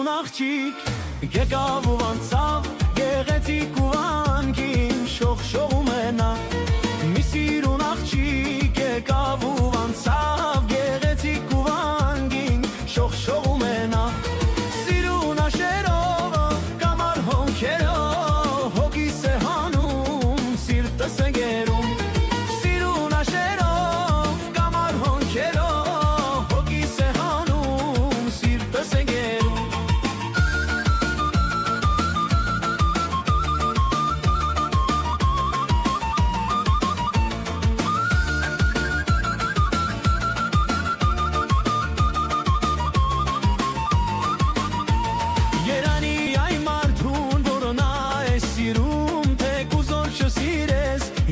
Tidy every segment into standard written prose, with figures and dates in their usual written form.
Սիրուն աղջիկ եկավ ու անցավ, գեղեցիկ ու անգին շողշողում է նա։ Մի սիրուն աղջիկ եկավ ու անցավ, գեղեցիկ ու անգին շողշողում է նա։ Սիրուն աշերով կամար հոնքերով հոգիս է հանում, սիրտս է գերում։ Սիրուն աշերով կամար հոնքերով հոգիս է հանում, սիրտս է գերում։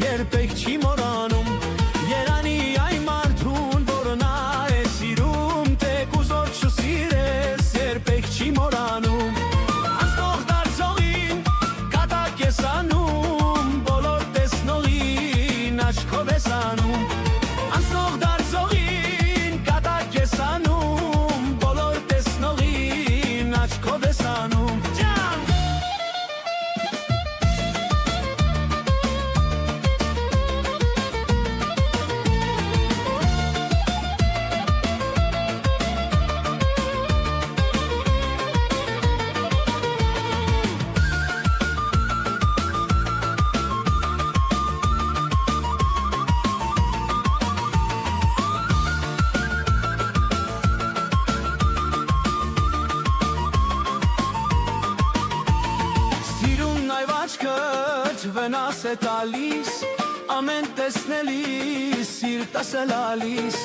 Երբեք չի մոռանում, երանի այն մարդուն, որը նա է սիրում, թեք ու զոր չսիրես, երբեք չի մոռանում։ Անցնող դարձողին կատակ ես անում, բոլոր տեսնողին աչքով ես անում։ Անցնող դարձողին կատակ ես անում, բոլոր տեսնողին աչքով ես անում։ Վնաս է տալիս, ամեն տեսնելիս, սիրտս է լալիս։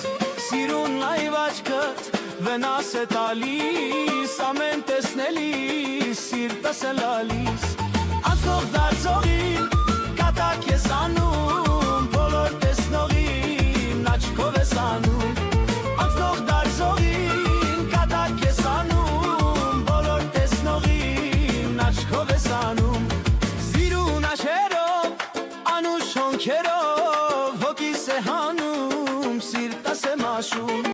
Սիրուն այվ աչքդ վնաս է տալիս, ամեն տեսնելիս, սիրտս է լալիս։ Անցնող դարձողին կատակ ես անում, բոլոր տեսնողին աչքով ես անում։ Անցնող դարձողին կատակ ես անում, բոլոր տեսնողին աչքով ես անում։ Շոնքերով հոգիս է հանում, սիրտս է մաշում։